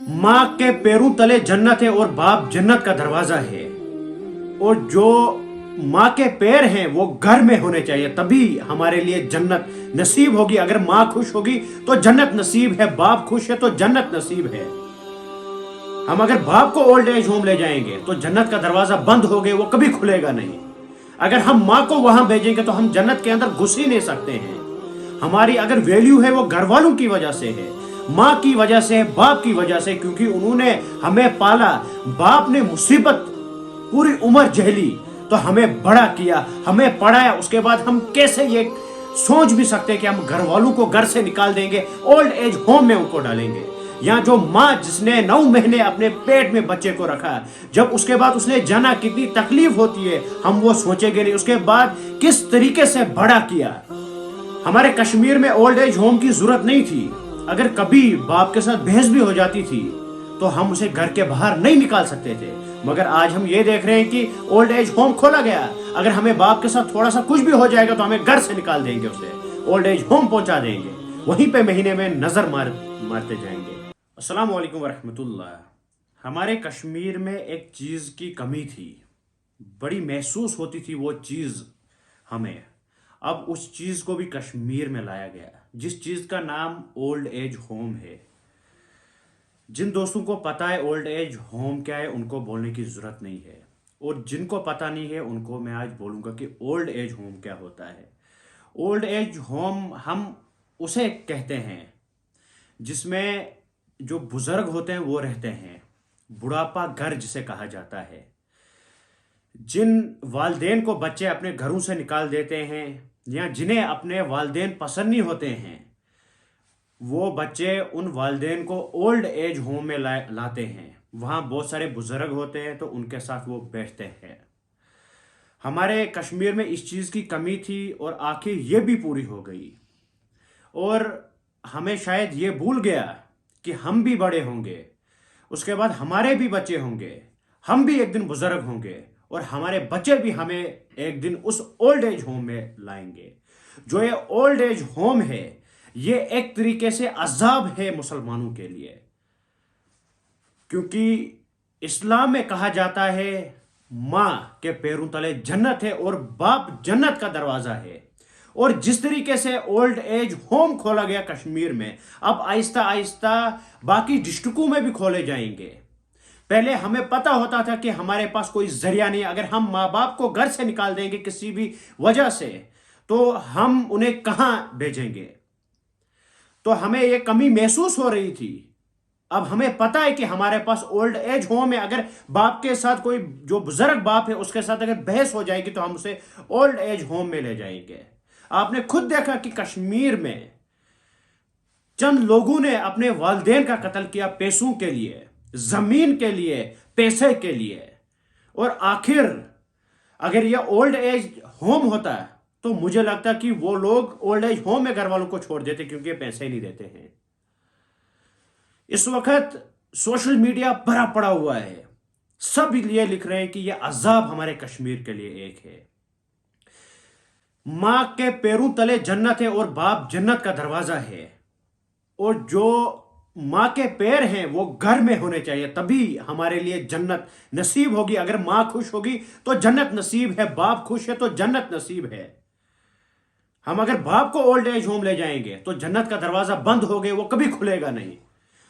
माँ के पैरों तले जन्नत है और बाप जन्नत का दरवाजा है। और जो माँ के पैर हैं वो घर में होने चाहिए, तभी हमारे लिए जन्नत नसीब होगी। अगर माँ खुश होगी तो जन्नत नसीब है, बाप खुश है तो जन्नत नसीब है। हम अगर बाप को ओल्ड एज होम ले जाएंगे तो जन्नत का दरवाजा बंद हो गए, वो कभी खुलेगा नहीं। अगर हम माँ को वहां भेजेंगे तो हम जन्नत के अंदर घुस ही नहीं सकते हैं। हमारी अगर वैल्यू है वो घर वालों की वजह से है, माँ की वजह से, बाप की वजह से, क्योंकि उन्होंने हमें पाला। बाप ने मुसीबत पूरी उम्र झेली तो हमें बड़ा किया, हमें पढ़ाया। उसके बाद हम कैसे ये सोच भी सकते हैं कि हम घर वालों को घर से निकाल देंगे, ओल्ड एज होम में उनको डालेंगे। या जो माँ जिसने 9 महीने अपने पेट में बच्चे को रखा, जब उसके बाद उसने जाना कितनी तकलीफ होती है, हम वो सोचेंगे नहीं। उसके बाद किस तरीके से बड़ा किया। हमारे कश्मीर में ओल्ड एज होम की जरूरत नहीं थी। अगर कभी बाप के साथ बहस भी हो जाती थी तो हम उसे घर के बाहर नहीं निकाल सकते थे। मगर आज हम ये देख रहे हैं कि ओल्ड एज होम खोला गया, अगर हमें बाप के साथ थोड़ा सा कुछ भी हो जाएगा तो हमें घर से निकाल देंगे, उसे ओल्ड एज होम पहुंचा देंगे, वहीं पे महीने में नजर मारते जाएंगे। अस्सलाम वालेकुम वरहमतुल्लाह। हमारे कश्मीर में एक चीज की कमी थी, बड़ी महसूस होती थी वो चीज हमें। अब उस चीज को भी कश्मीर में लाया गया, जिस चीज का नाम ओल्ड एज होम है। जिन दोस्तों को पता है ओल्ड एज होम क्या है, उनको बोलने की जरूरत नहीं है, और जिनको पता नहीं है उनको मैं आज बोलूंगा कि ओल्ड एज होम क्या होता है। ओल्ड एज होम हम उसे कहते हैं जिसमें जो बुजुर्ग होते हैं वो रहते हैं, बुढ़ापा घर जिसे कहा जाता है। जिन वालदेन को बच्चे अपने घरों से निकाल देते हैं या जिन्हें अपने वालदेन पसंद नहीं होते हैं, वो बच्चे उन वालदेन को ओल्ड एज होम में लाते हैं। वहाँ बहुत सारे बुजुर्ग होते हैं तो उनके साथ वो बैठते हैं। हमारे कश्मीर में इस चीज़ की कमी थी और आखिर ये भी पूरी हो गई। और हमें शायद ये भूल गया कि हम भी बड़े होंगे, उसके बाद हमारे भी बच्चे होंगे, हम भी एक दिन बुजुर्ग होंगे और हमारे बच्चे भी हमें एक दिन उस ओल्ड एज होम में लाएंगे। जो ये ओल्ड एज होम है ये एक तरीके से अजाब है मुसलमानों के लिए, क्योंकि इस्लाम में कहा जाता है माँ के पैरों तले जन्नत है और बाप जन्नत का दरवाजा है। और जिस तरीके से ओल्ड एज होम खोला गया कश्मीर में, अब आहिस्ता आहिस्ता बाकी डिस्ट्रिक्टों में भी खोले जाएंगे। पहले हमें पता होता था कि हमारे पास कोई जरिया नहीं, अगर हम माँ बाप को घर से निकाल देंगे किसी भी वजह से तो हम उन्हें कहां भेजेंगे। तो हमें यह कमी महसूस हो रही थी। अब हमें पता है कि हमारे पास ओल्ड एज होम है, अगर बाप के साथ कोई जो बुजुर्ग बाप है उसके साथ अगर बहस हो जाएगी तो हम उसे ओल्ड एज होम में ले जाएंगे। आपने खुद देखा कि कश्मीर में चंद लोगों ने अपने वालिदैन का कत्ल किया पैसों के लिए, जमीन के लिए, पैसे के लिए। और आखिर अगर यह ओल्ड एज होम होता है तो मुझे लगता कि वो लोग ओल्ड एज होम में घर वालों को छोड़ देते, क्योंकि ये पैसे नहीं देते हैं। इस वक्त सोशल मीडिया भरा पड़ा हुआ है, सब ये लिख रहे हैं कि यह अजाब हमारे कश्मीर के लिए एक है। मां के पैरों तले जन्नत है और बाप जन्नत का दरवाजा है। और जो मां के पैर हैं वो घर में होने चाहिए, तभी हमारे लिए जन्नत नसीब होगी। अगर मां खुश होगी तो जन्नत नसीब है, बाप खुश है तो जन्नत नसीब है। हम अगर बाप को ओल्ड एज होम ले जाएंगे तो जन्नत का दरवाजा बंद हो गए, वो कभी खुलेगा नहीं।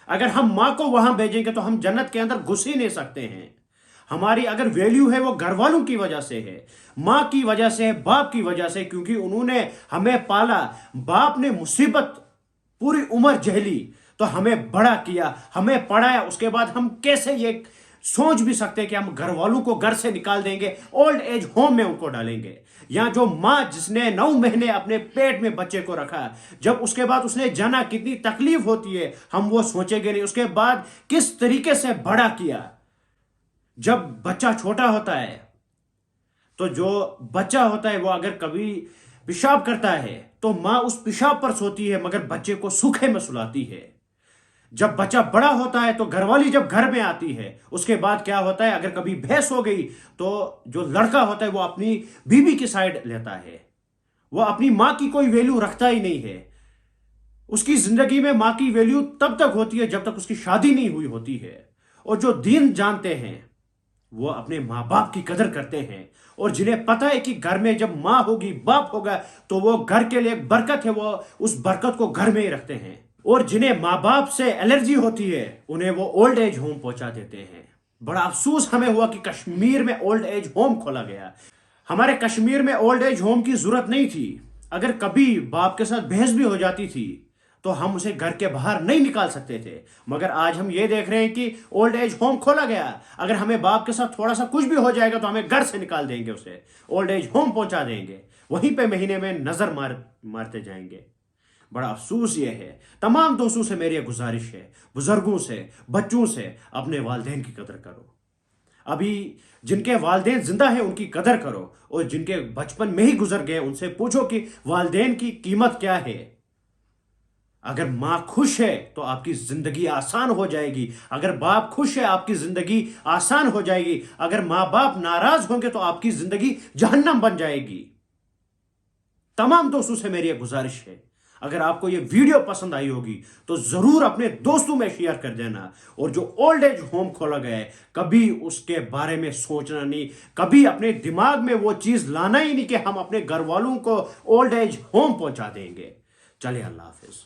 अगर हम मां को वहां भेजेंगे तो हम जन्नत के अंदर घुस ही नहीं सकते हैं। हमारी अगर वैल्यू है वो घर वालों की वजह से है, माँ की वजह से, बाप की वजह से, क्योंकि उन्होंने हमें पाला। बाप ने मुसीबत पूरी उम्र झेली तो हमें बड़ा किया, हमें पढ़ाया। उसके बाद हम कैसे ये सोच भी सकते हैं कि हम घर वालों को घर से निकाल देंगे, ओल्ड एज होम में उनको डालेंगे। या जो माँ जिसने 9 महीने अपने पेट में बच्चे को रखा, जब उसके बाद उसने जाना कितनी तकलीफ होती है, हम वो सोचेंगे नहीं। उसके बाद किस तरीके से बड़ा किया। जब बच्चा छोटा होता है तो जो बच्चा होता है वो अगर कभी पेशाब करता है तो माँ उस पेशाब पर सोती है, मगर बच्चे को सूखे में सुलाती है। जब बच्चा बड़ा होता है तो घरवाली जब घर में आती है, उसके बाद क्या होता है, अगर कभी बहस हो गई तो जो लड़का होता है वो अपनी बीवी की साइड लेता है, वो अपनी माँ की कोई वैल्यू रखता ही नहीं है। اس کی زندگی میں ماں کی ویلیو تب تک ہوتی ہے جب تک اس کی شادی نہیں ہوئی ہوتی ہے. اور جو دین جانتے ہیں وہ اپنے ماں باپ کی قدر کرتے ہیں، اور جنہیں پتہ ہے کہ گھر میں جب ماں ہوگی، باپ ہوگا، تو وہ گھر کے لیے ایک برکت ہے، وہ اس برکت کو گھر میں ہی رکھتے ہیں. اور جنہیں ماں باپ سے الرجی ہوتی ہے انہیں وہ اولڈ ایج ہوم پہنچا دیتے ہیں. بڑا افسوس ہمیں ہوا کہ کشمیر میں اولڈ ایج ہوم کھولا گیا. ہمارے کشمیر میں اولڈ ایج ہوم کی ضرورت نہیں تھی. اگر کبھی باپ کے ساتھ بحث بھی ہو جاتی تھی تو ہم اسے گھر کے باہر نہیں نکال سکتے تھے. مگر آج ہم یہ دیکھ رہے ہیں کہ اولڈ ایج ہوم کھولا گیا. اگر ہمیں باپ کے ساتھ تھوڑا سا کچھ بھی ہو جائے گا تو ہمیں گھر سے نکال دیں گے، اسے اولڈ ایج ہوم پہنچا دیں گے، وہیں پہ مہینے میں نظر مارتے جائیں گے. بڑا افسوس یہ ہے. تمام دوستوں سے میری گزارش ہے، بزرگوں سے، بچوں سے، اپنے والدین کی قدر کرو. ابھی جن کے والدین زندہ ہیں ان کی قدر کرو، اور جن کے بچپن میں ہی گزر گئے ان سے پوچھو کہ والدین کی قیمت کیا ہے. اگر ماں خوش ہے تو آپ کی زندگی آسان ہو جائے گی. اگر باپ خوش ہے آپ کی زندگی آسان ہو جائے گی. اگر ماں باپ ناراض ہوں گے تو آپ کی زندگی جہنم بن جائے گی. تمام دوستوں سے میری ایک گزارش ہے، اگر آپ کو یہ ویڈیو پسند آئی ہوگی تو ضرور اپنے دوستوں میں شیئر کر دینا. اور جو اولڈ ایج ہوم کھولا گیا ہے کبھی اس کے بارے میں سوچنا نہیں، کبھی اپنے دماغ میں وہ چیز لانا ہی نہیں کہ ہم اپنے گھر والوں کو اولڈ ایج ہوم پہنچا دیں گے. چلے اللہ حافظ.